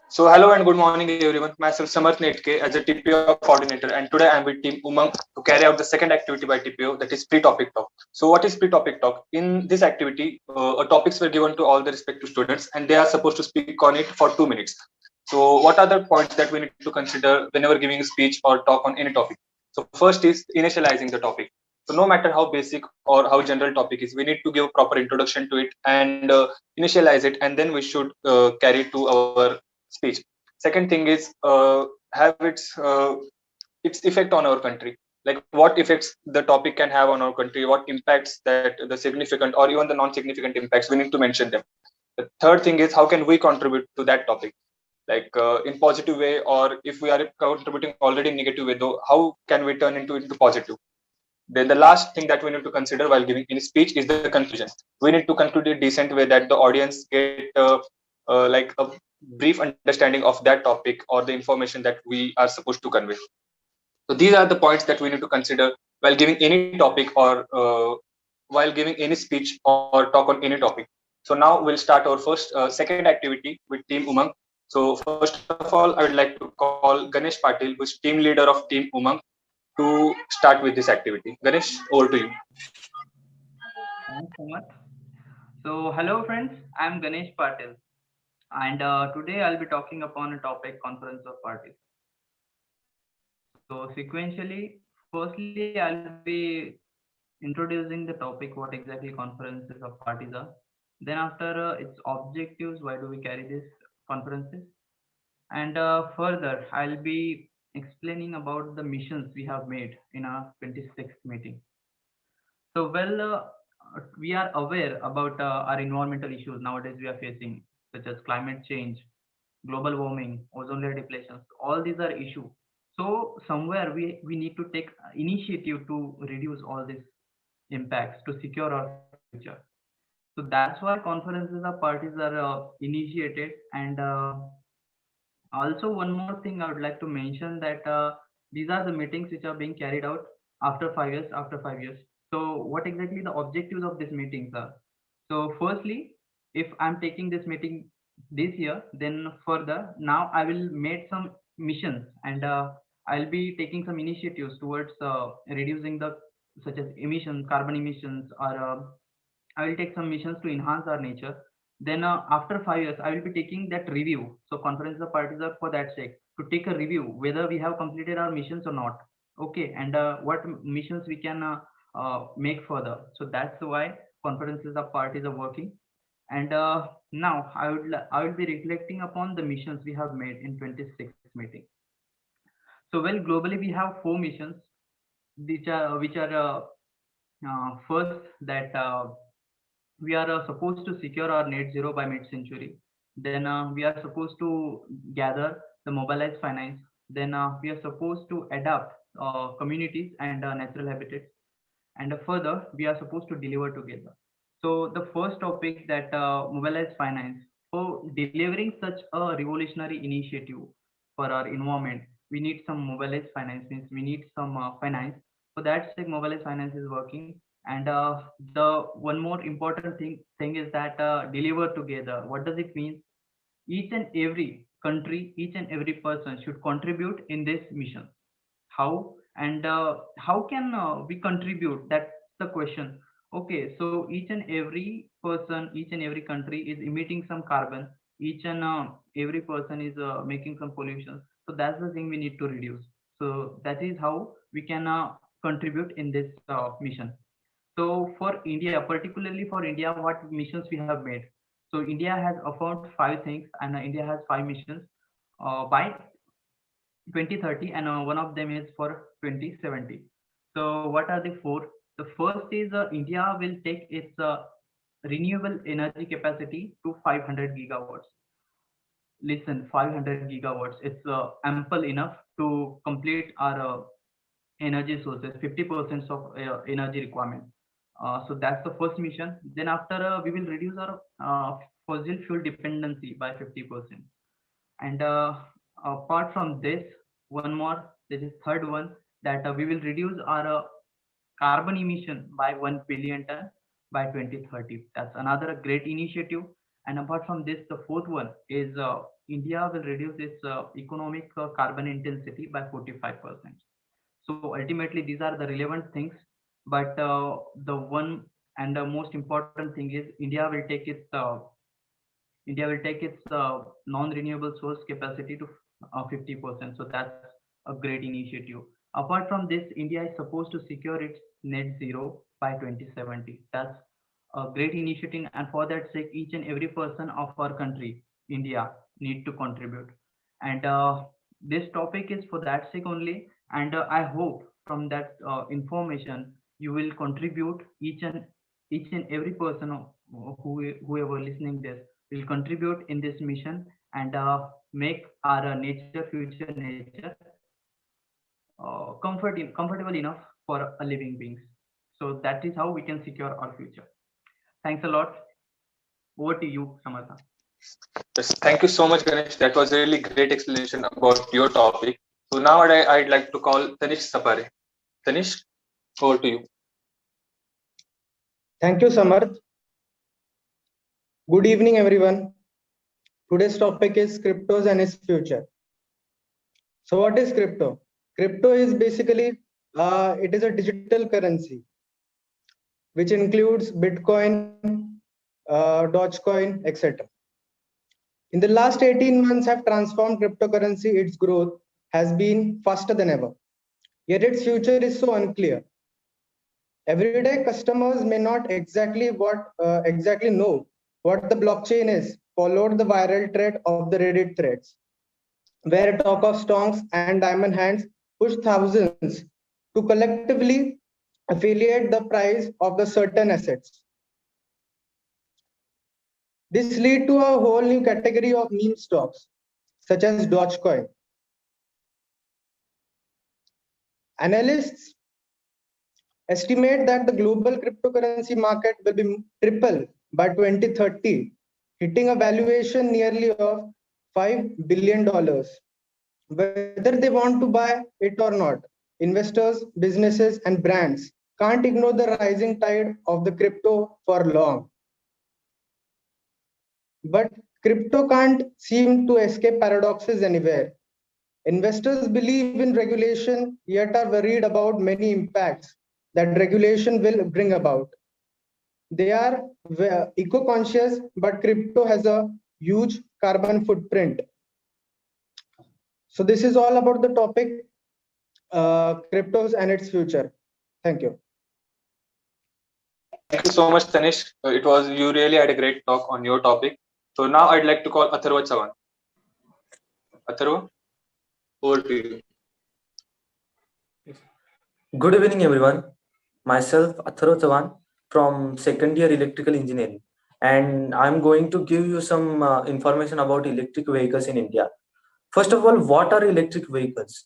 So hello and good morning everyone. Myself Samarth Netke as a TPO coordinator, and today I'm with Team UMANG to carry out the second activity by TPO, that is pre-topic talk. So what is pre-topic talk? In this activity, topics were given to all the respective students and they are supposed to speak on it for 2 minutes. So what are the points that we need to consider whenever giving a speech or talk on any topic? So first is initializing the topic. So no matter how basic or how general topic is, we need to give proper introduction to it and initialize it, and then we should carry it to our speech. Second thing is have its effect on our country, like what effects the topic can have on our country, what impacts that the significant or even the non-significant impacts, we need to mention them. The third thing is how can we contribute to that topic, like in positive way, or if we are contributing already in negative way, though how can we turn into positive. Then the last thing that we need to consider while giving any speech is the conclusion. We need to conclude it decent way that the audience get like a brief understanding of that topic or the information that we are supposed to convey. So these are the points that we need to consider while giving any topic or while giving any speech or talk on any topic. So now we'll start our second activity with Team Umang. So first of all, I would like to call Ganesh Patil, who is team leader of Team Umang, to start with this activity. Ganesh, over to you. Thanks so much. So, hello friends, I'm Ganesh Patil, and today I'll be talking upon a topic conference of parties. So, sequentially, firstly, I'll be introducing the topic what exactly conferences of parties are. Then, after its objectives, why do we carry these conferences? And further, I'll be explaining about the missions we have made in our 26th meeting. So, we are aware about our environmental issues nowadays we are facing, such as climate change, global warming, ozone layer depletion. All these are issues. So, somewhere we need to take initiative to reduce all these impacts to secure our future. So that's why conferences or parties are initiated. And also, one more thing I would like to mention that these are the meetings which are being carried out after 5 years. After 5 years. So, what exactly the objectives of these meetings are? So, firstly, if I'm taking this meeting this year, then further now I will make some missions and I'll be taking some initiatives towards reducing the such as emissions, carbon emissions, or I will take some missions to enhance our nature. Then after 5 years, I will be taking that review. So conferences of parties are for that sake to take a review whether we have completed our missions or not. Okay, and what missions we can make further. So that's why conferences of parties are working. And now I will be reflecting upon the missions we have made in 26th meeting. So well, globally we have four missions, which are first that we are supposed to secure our net zero by mid century. Then we are supposed to gather the mobilized finance. Then we are supposed to adapt communities and natural habitats. And further, we are supposed to deliver together. So the first topic that mobilize finance. For delivering such a revolutionary initiative for our environment, we need some mobilized finance. Means we need some finance. For that sake, mobilized finance is working. And the one more important thing is that deliver together. What does it mean? Each and every country, each and every person should contribute in this mission. How and how can we contribute? That's the question. Okay, so each and every person, each and every country is emitting some carbon. Each and every person is making some pollution. So that's the thing we need to reduce. So that is how we can contribute in this mission. So for India, particularly for India, what missions we have made? So India has affirmed five things, and India has five missions by 2030, and one of them is for 2070. So what are the four? The first is India will take its renewable energy capacity to 500 gigawatts. Listen, 500 gigawatts. It's ample enough to complete our energy sources, 50% of energy requirement. So that's the first mission. Then after we will reduce our fossil fuel dependency by 50%. And apart from this, one more, this is third one, that we will reduce our carbon emission by 1 billion ton by 2030. That's another great initiative. And apart from this, the fourth one is India will reduce its economic carbon intensity by 45%. So ultimately, these are the relevant things. But the one and the most important thing is India will take its non-renewable source capacity to 50%. So that's a great initiative. Apart from this, India is supposed to secure its net zero by 2070. That's a great initiative, and for that sake, each and every person of our country, India, need to contribute. And this topic is for that sake only. And I hope from that information you will contribute each and every person whoever listening this will contribute in this mission and make our nature future nature comfortable enough for a living beings. So that is how we can secure our future. Thanks a lot. Over to you, Samartha. Yes, thank you so much, Ganesh. That was a really great explanation about your topic. So now I'd like to call Tanish Sapare. Tanish, over to you. Thank you, Samarth. Good evening, everyone. Today's topic is cryptos and its future. So, what is crypto? Crypto is basically it is a digital currency which includes Bitcoin, Dogecoin, etc. In the last 18 months, have transformed cryptocurrency. Its growth has been faster than ever. Yet its future is so unclear. Everyday customers may not exactly know what the blockchain is. Followed the viral thread of the Reddit threads, where talk of stonks and diamond hands push thousands to collectively affiliate the price of the certain assets. This lead to a whole new category of meme stocks, such as Dogecoin. Analysts estimate that the global cryptocurrency market will be triple by 2030, hitting a valuation nearly of $5 billion. Whether they want to buy it or not, investors, businesses, and brands can't ignore the rising tide of the crypto for long. But crypto can't seem to escape paradoxes anywhere. Investors believe in regulation, yet are worried about many impacts that regulation will bring about. They are eco-conscious, but crypto has a huge carbon footprint. So this is all about the topic, cryptos and its future. Thank you. Thank you so much, Tanish. You really had a great talk on your topic. So now I'd like to call Atharva Chavan. Atharva, over to you. Good evening, everyone. Myself, Atharva Chavan from second year electrical engineering, and I'm going to give you some information about electric vehicles in India. First of all, what are electric vehicles?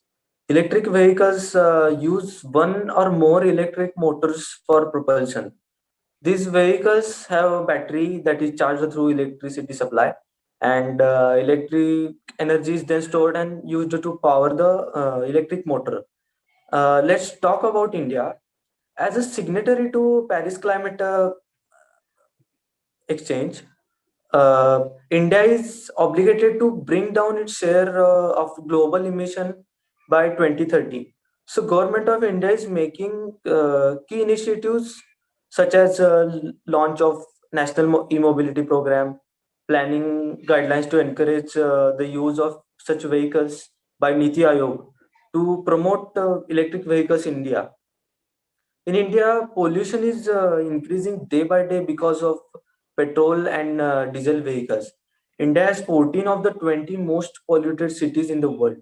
Electric vehicles use one or more electric motors for propulsion. These vehicles have a battery that is charged through electricity supply, and electric energy is then stored and used to power the electric motor. Let's talk about India. As a signatory to Paris Climate Exchange, India is obligated to bring down its share of global emission by 2030. So, government of India is making key initiatives such as launch of national e-mobility program, planning guidelines to encourage the use of such vehicles by Niti Aayog to promote electric vehicles in India. In India, pollution is increasing day by day because of petrol and diesel vehicles. India has 14 of the 20 most polluted cities in the world.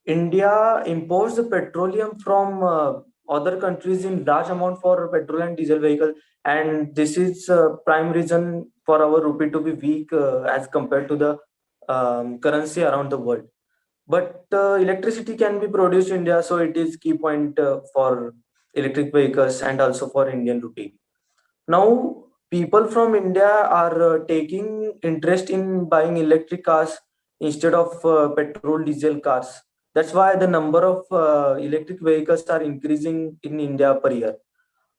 India imports the petroleum from other countries in large amount for petrol and diesel vehicles, and this is prime reason for our rupee to be weak as compared to the currency around the world. But electricity can be produced in India, so it is key point for electric vehicles and also for Indian rupee. Now, people from India are taking interest in buying electric cars instead of petrol diesel cars. That's why the number of electric vehicles are increasing in India per year.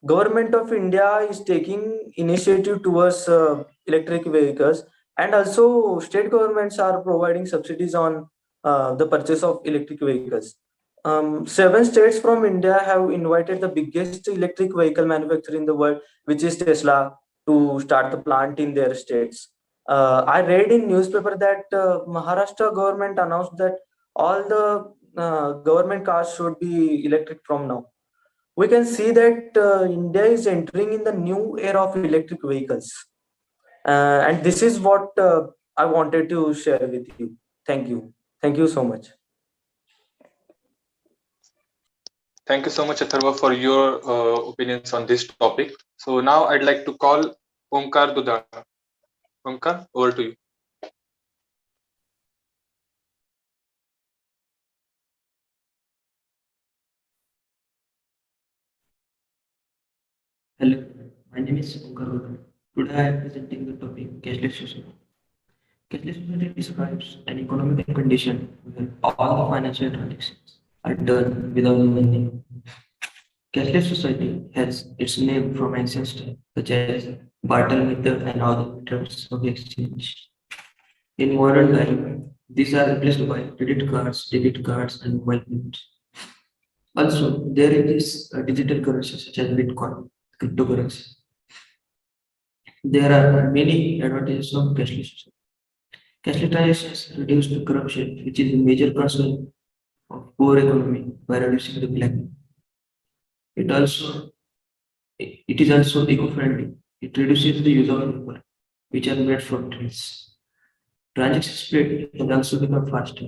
Government of India is taking initiative towards electric vehicles, And also, state governments are providing subsidies on the purchase of electric vehicles. Seven states from India have invited the biggest electric vehicle manufacturer in the world, which is Tesla, to start the plant in their states. I read in newspaper that Maharashtra government announced that all the government cars should be electric from now. We can see that India is entering in the new era of electric vehicles, and this is what I wanted to share with you. Thank you so much. Thank you so much, Atharva, for your opinions on this topic. So now I'd like to call Omkar Dudana. Omkar, over to you. Hello, my name is Omkar. Today I am presenting the topic cashless society. Cashless society describes an economic condition where all the financial transactions are done without money. Cashless society has its name from ancient times, such as barter method and other methods of exchange. In modern life, these are replaced by credit cards, debit cards, and mobile payments. Also, there is a digital currency such as Bitcoin, cryptocurrency. There are many advantages of cashless society. Cashless transactions reduce the corruption, which is a major concern of poor economy by reducing the black money. It is also eco-friendly. It reduces the use of paper, which are made from trees. Transaction speed has also become faster.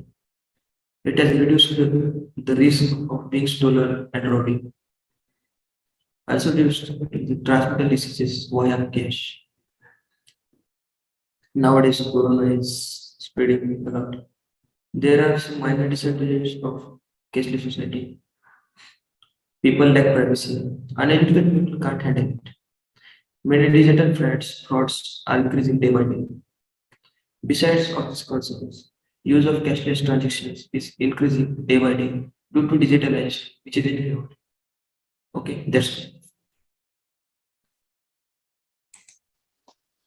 It has reduced the risk of being stolen and robbing. Also reduced the transmittal diseases via cash. Nowadays, corona is spreading a lot. There are some minor disadvantages of cashless society. People lack privacy. Uneducated people can't handle it. Many digital frauds are increasing day by day. Besides all these concerns, use of cashless transactions is increasing day by day due to digitalization, which is included. Okay, that's it.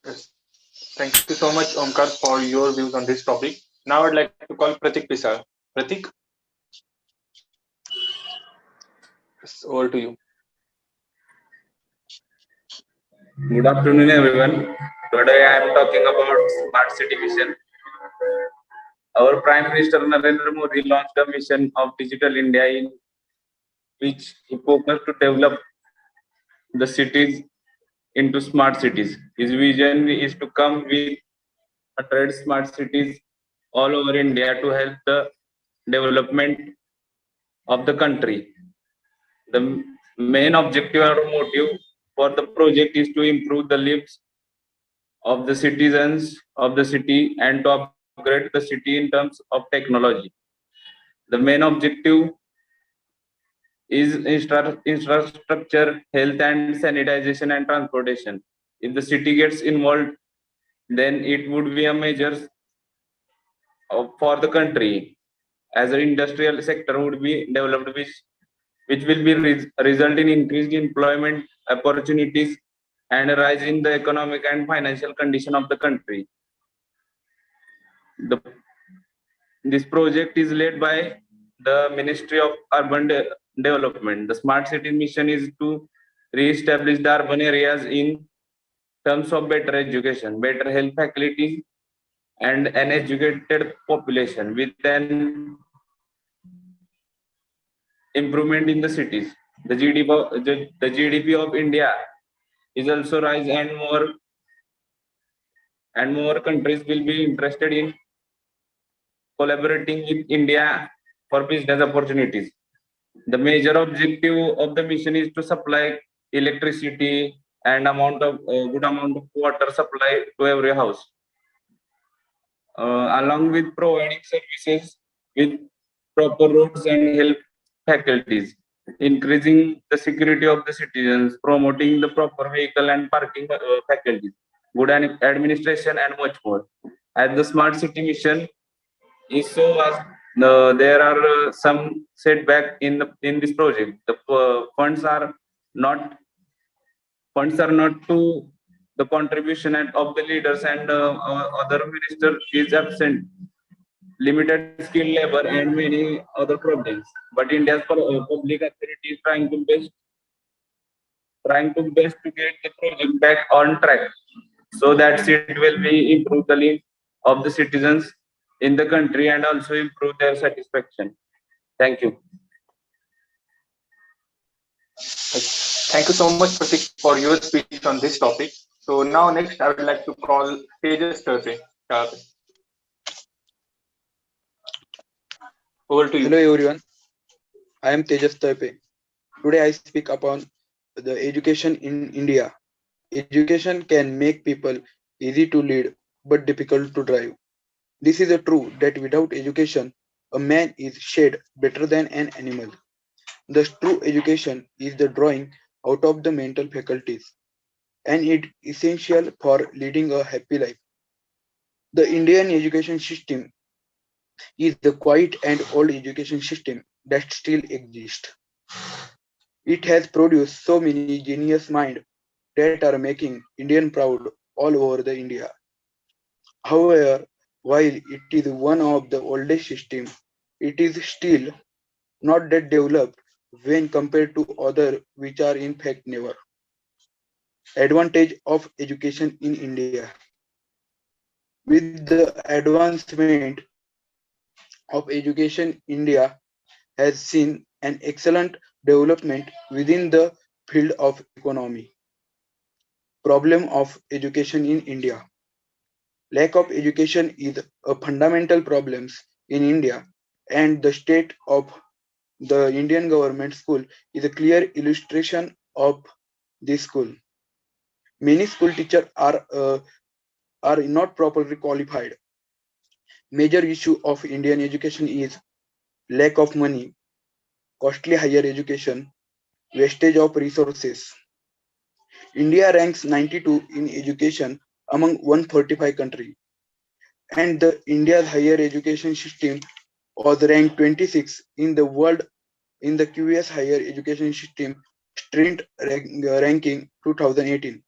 Yes. Thank you so much, Omkar, for your views on this topic. Now I'd like to call Pratik Pisar. Pratik, it's over to you. Good afternoon, everyone. Today I am talking about Smart City Mission. Our Prime Minister Narendra Modi launched a mission of Digital India in which he focused to develop the cities into smart cities. His vision is to come with 100 smart cities all over India to help the development of the country. The main objective or motive for the project is to improve the lives of the citizens of the city and to upgrade the city in terms of technology. The main objective is infrastructure, health and sanitization and transportation. If the city gets involved, then it would be a major for the country, as an industrial sector would be developed, which will be result in increased employment opportunities and a rise in the economic and financial condition of the country. This project is led by the Ministry of Urban Development. The Smart City Mission is to re-establish the urban areas in terms of better education, better health facilities, and an educated population with an improvement in the cities. The GDP of India is also rise, and more countries will be interested in collaborating with India for business opportunities. The major objective of the mission is to supply electricity and good amount of water supply to every house, along with providing services with proper roads and health faculties, increasing the security of the citizens, promoting the proper vehicle and parking faculties, good administration, and much more. As the smart city mission is so vast, there are some setback in this project. The funds are not to the contribution of the leaders and other minister is absent, limited skilled labor, and many other problems. But India's public authority is trying to best to get the project back on track, so that it will be improve the lives of the citizens in the country and also improve their satisfaction. Thank you. Thank you so much, Pratik, for your speech on this topic. So now next, I would like to call Tejas Turpe. Over to you. Hello everyone, I am Tejas Taipe. Today I speak upon the education in India. Education can make people easy to lead but difficult to drive. This is a true that without education, a man is shed better than an animal. Thus, true education is the drawing out of the mental faculties, and it is essential for leading a happy life. The Indian education system is the quiet and old education system that still exists. It has produced so many genius minds that are making Indian proud all over the India. However, while it is one of the oldest systems, it is still not that developed when compared to other which are in fact never. Advantage of education in India. With the advancement of education, India has seen an excellent development within the field of economy. Problem of education in India. Lack of education is a fundamental problem in India, and the state of the Indian government school is a clear illustration of this school. Many school teachers are not properly qualified. Major issue of Indian education is lack of money, costly higher education, wastage of resources. India ranks 92 in education among 145 countries, and the India's higher education system was ranked 26 in the world in the QS Higher Education System Strength Ranking 2018.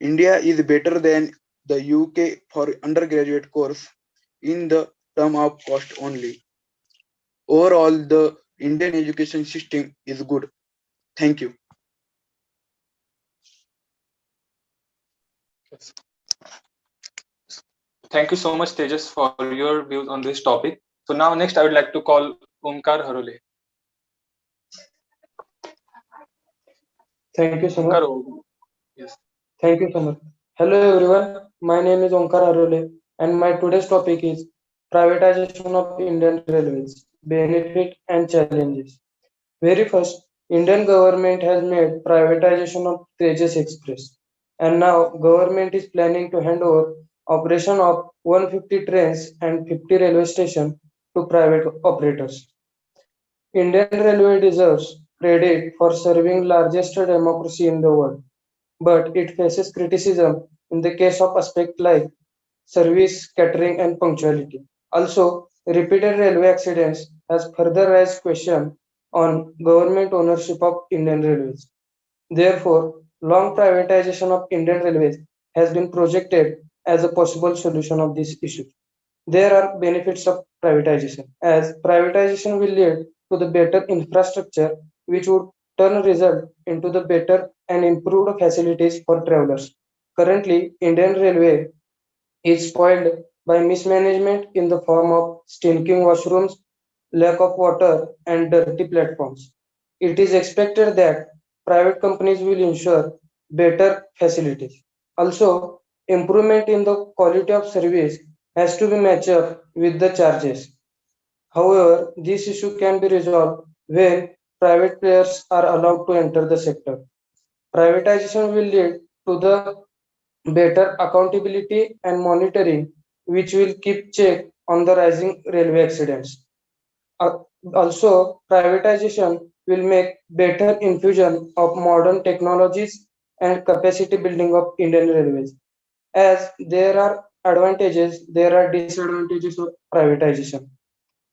India is better than the UK for undergraduate course in the term of cost only. Overall, the Indian education system is good. Thank you. Thank you so much, Tejas, for your views on this topic. So now next, I would like to call Omkar Harole. Thank you so Omkar, much. yes. Thank you so much. Hello everyone. My name is Omkar Arole and my today's topic is privatization of Indian Railways, benefit and challenges. Very first, Indian government has made privatization of Tejas Express, and now government is planning to hand over operation of 150 trains and 50 railway stations to private operators. Indian Railway deserves credit for serving largest democracy in the world, but it faces criticism in the case of aspects like service, catering, and punctuality. Also, repeated railway accidents has further raised question on government ownership of Indian Railways. Therefore, long privatization of Indian Railways has been projected as a possible solution of this issue. There are benefits of privatization, as privatization will lead to the better infrastructure, which would turn result into the better and improved facilities for travelers. Currently, Indian Railway is spoiled by mismanagement in the form of stinking washrooms, lack of water, and dirty platforms. It is expected that private companies will ensure better facilities. Also, improvement in the quality of service has to be matched up with the charges. However, this issue can be resolved when private players are allowed to enter the sector. Privatization will lead to the better accountability and monitoring, which will keep check on the rising railway accidents. Uh, Also, privatization will make better infusion of modern technologies and capacity building of Indian Railways. As there are advantages, there are disadvantages of privatization.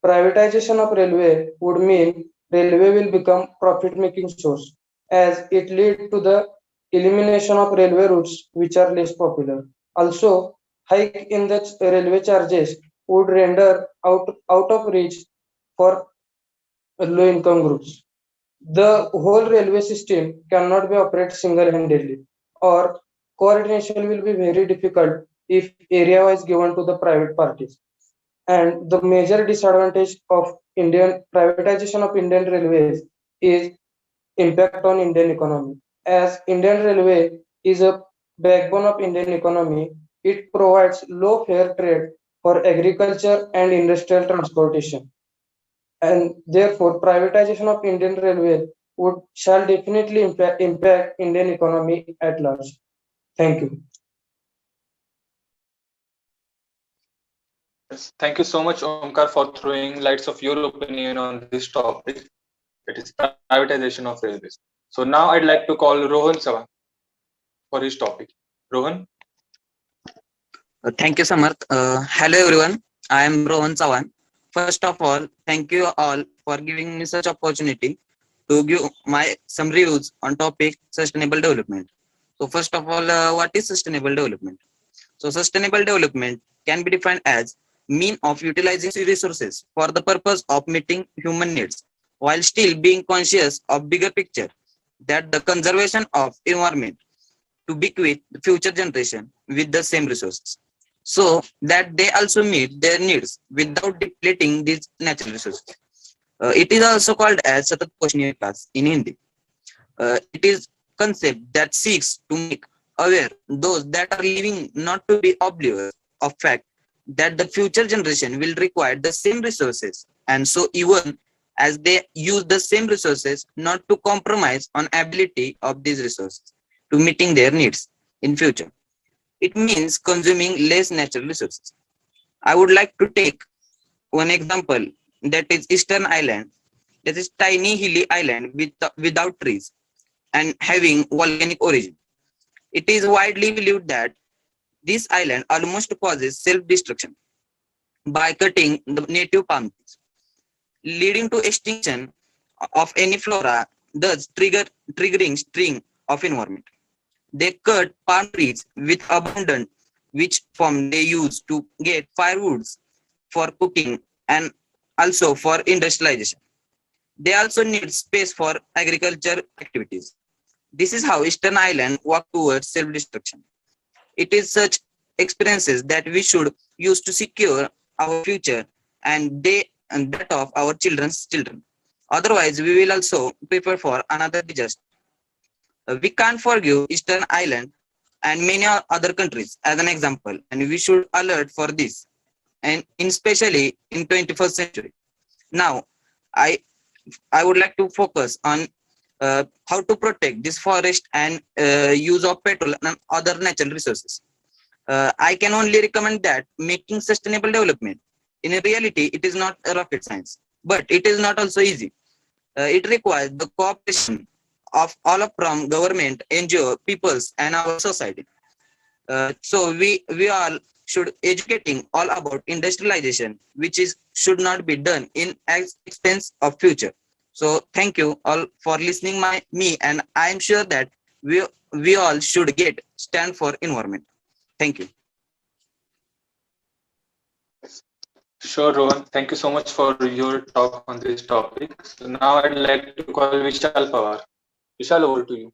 Privatization of railway would mean railway will become profit-making source, as it lead to the elimination of railway routes which are less popular. Also, hike in the railway charges would render out of reach for low income groups. The whole railway system cannot be operated single-handedly, or coordination will be very difficult if area was given to the private parties. And the major disadvantage of Indian privatization of Indian railways is impact on Indian economy. As Indian Railway is a backbone of Indian economy, it provides low fare trade for agriculture and industrial transportation. And therefore, privatization of Indian Railway shall definitely impact Indian economy at large. Thank you. Yes. Thank you so much, Omkar, for throwing lights of your opinion on this topic. It is privatization of railways. So now I'd like to call Rohan Sawan for his topic. Rohan? Thank you, Samarth. Hello, everyone. I am Rohan Sawan. First of all, thank you all for giving me such opportunity to give my some views on topic sustainable development. So, first of all, what is sustainable development? So, sustainable development can be defined as mean of utilizing resources for the purpose of meeting human needs, while still being conscious of bigger picture that the conservation of environment to bequeath the future generation with the same resources, so that they also meet their needs without depleting these natural resources. It is also called as Satat Poshniya Vikas in Hindi. It is concept that seeks to make aware those that are living not to be oblivious of fact that the future generation will require the same resources, and so even as they use the same resources, not to compromise on ability of these resources to meeting their needs in future. It means consuming less natural resources. I would like to take one example, that is Eastern Island. That is tiny hilly island without trees and having volcanic origin. It is widely believed that this island almost causes self-destruction by cutting the native palm trees, leading to extinction of any flora, thus triggering string of environment. They cut palm trees with abundant, which form they use to get firewoods for cooking and also for industrialization. They also need space for agriculture activities. This is how Eastern Island walk towards self-destruction. It is such experiences that we should use to secure our future and that of our children's children. Otherwise, we will also prepare for another disaster. We can't forgive Eastern Island and many other countries as an example, and we should alert for this, and especially in 21st century. Now, I I would like to focus on how to protect this forest and use of petrol and other natural resources. I can only recommend that making sustainable development. In reality, it is not a rocket science, but it is not also easy. It requires the cooperation of all of from government, NGO, peoples, and our society. So we all should educating all about industrialization, which is should not be done in expense of future. So thank you all for listening me, and I am sure that we all should get stand for environment. Thank you. Sure, Rohan. Thank you so much for your talk on this topic. So now I'd like to call Vishal Pawar. Vishal, over to you.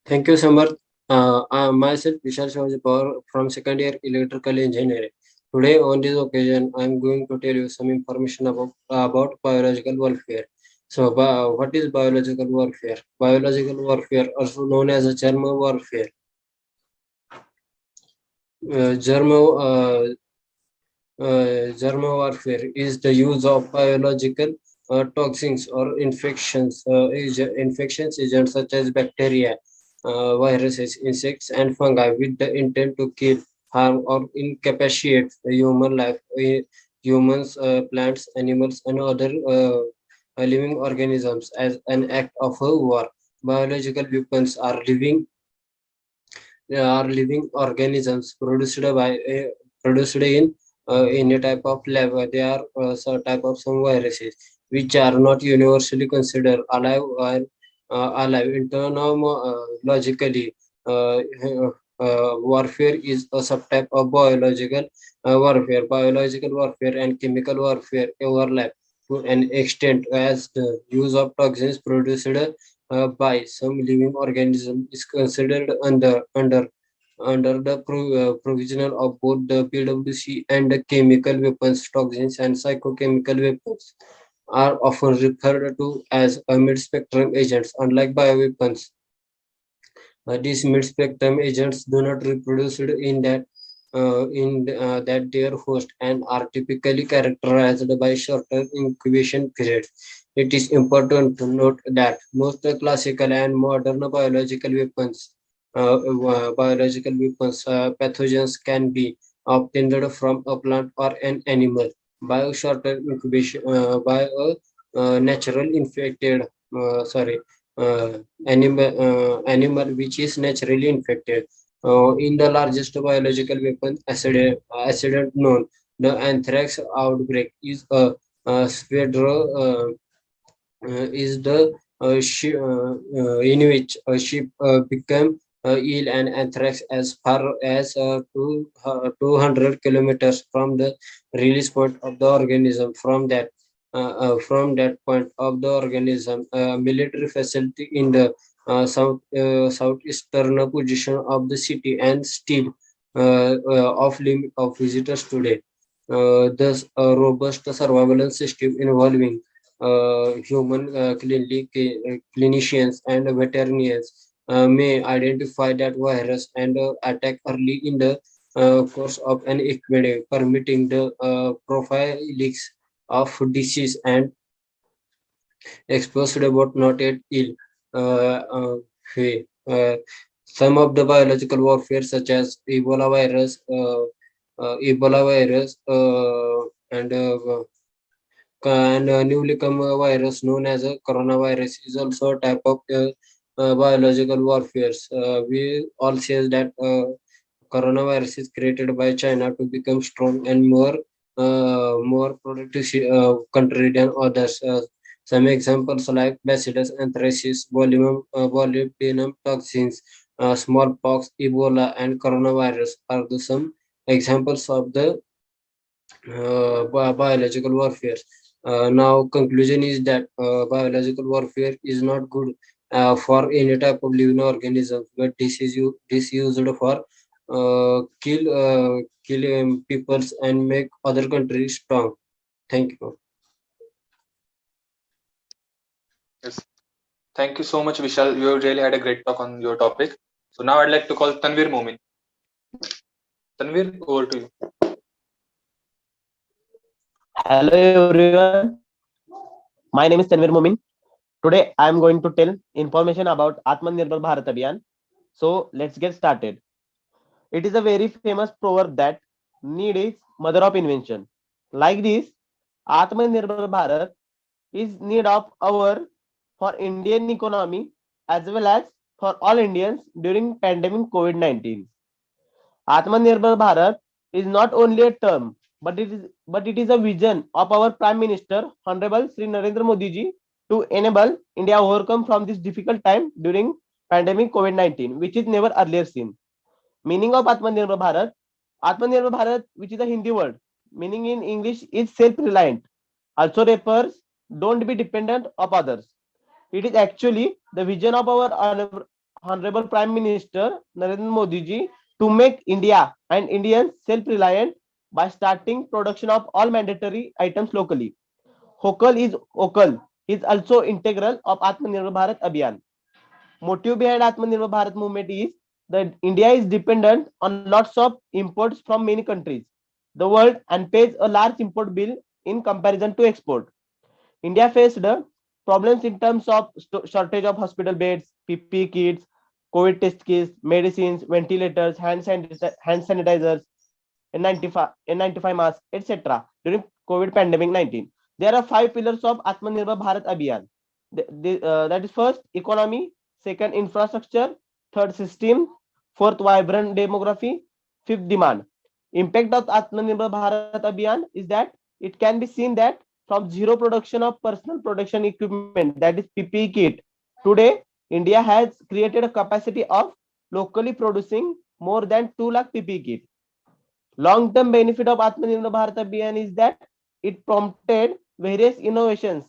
Thank you, Samarth. Myself, Vishal Shivaji Power from second year electrical engineering. Today, on this occasion, I am going to tell you some information about biological warfare. So, what is biological warfare? Biological warfare, also known as a germ warfare. Germ warfare is the use of biological toxins or infections agents such as bacteria, viruses, insects, and fungi with the intent to kill, harm, or incapacitate the human life, humans, plants, animals, and other living organisms as an act of a war. Biological weapons are living organisms produced in any type of lab. They are some type of some viruses which are not universally considered alive alive. Logically, warfare is a subtype of biological warfare. Biological warfare and chemical warfare overlap to an extent as the use of toxins produced by some living organism is considered under the provisional of both the PWC and the chemical weapons. Toxins and psychochemical weapons are often referred to as mid-spectrum agents. Unlike bioweapons, these mid-spectrum agents do not reproduce that their host and are typically characterized by shorter incubation periods. It is important to note that most classical and modern pathogens can be obtained from a plant or an animal by a shorter incubation by a natural infected sorry animal which is naturally infected. In the largest biological weapon accident known, the anthrax outbreak is is the ship in which a ship became ill and anthrax as far as 200 kilometers from the release point of the organism. From that point of the organism, a military facility in the southeastern position of the city and still off limit of visitors today. Thus, a robust surveillance system involving clinicians and veterinarians may identify that virus and attack early in the course of an epidemic, permitting the prophylactics of disease and exposed but not yet ill. Way. Some of the biological warfare, such as Ebola virus, and newly come virus known as a coronavirus is also a type of biological warfare. We all say that coronavirus is created by China to become strong and more productive country than others. Some examples like Bacillus anthracis, botulinum toxins, smallpox, Ebola, and coronavirus are the some examples of the biological warfare. Now, conclusion is that biological warfare is not good for any type of living organism, but this used for kill peoples and make other countries strong. Thank you. Yes. Thank you so much, Vishal. You really had a great talk on your topic. So now I'd like to call Tanvir Momin. Tanvir, over to you. Hello everyone. My name is Tanvir Momin. Today I am going to tell information about Atmanirbhar Bharat Abhiyan. So let's get started. It is a very famous proverb that need is mother of invention. Like this, Atmanirbhar Bharat is need of our for Indian economy as well as for all Indians during pandemic COVID-19. Atmanirbhar Bharat is not only a term, but it is a vision of our Prime Minister, Honorable Sri Narendra Modi ji, to enable India overcome from this difficult time during pandemic COVID-19, which is never earlier seen. Meaning of Atmanirbhar Bharat, which is a Hindi word, meaning in English is self-reliant. Also refers don't be dependent of others. It is actually the vision of our Honorable Prime Minister Narendra Modi ji to make India and Indians self-reliant by starting production of all mandatory items locally. Hokal is also integral of Atmanirbhar Bharat Abhiyan. Motive behind Atmanirbhar Bharat movement is that India is dependent on lots of imports from many countries, the world, and pays a large import bill in comparison to export. India faced problems in terms of shortage of hospital beds, PPE kits, COVID test kits, medicines, ventilators, hand sanitizers, N95 masks, etc. during COVID pandemic 19. There are 5 pillars of Atmanirbhar Bharat Abhiyan. That is first, economy; second, infrastructure; third, system; fourth, vibrant demography; fifth, demand. Impact of Atmanirbhar Bharat Abhiyan is that it can be seen that from zero production of personal protection equipment, that is PPE kit, to Today, India has created a capacity of locally producing more than 2 lakh PPE kit. Long-term benefit of Atmanirbhar Bharat Abhiyan is that it prompted various innovations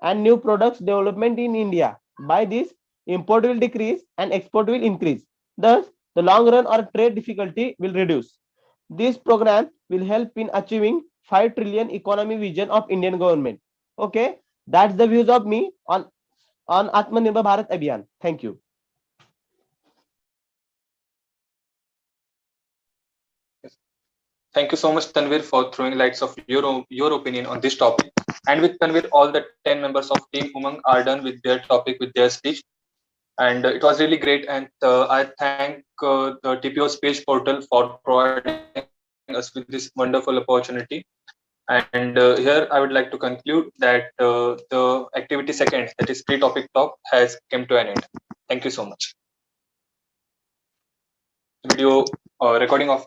and new products development in India. By this, import will decrease and export will increase. Thus, the long run or trade difficulty will reduce. This program will help in achieving 5 trillion economy vision of Indian government. Okay, that's the views of me on Atmanirbhar Bharat Abhiyan. Thank you. Thank you so much, Tanvir, for throwing lights of your opinion on this topic. And with Tanvir, all the 10 members of Team Umang are done with their topic, with their speech. And it was really great. And I thank the TPO Space Portal for providing us with this wonderful opportunity. And here I would like to conclude that the activity second, that is pre-topic talk, has come to an end. Thank you so much. Video recording of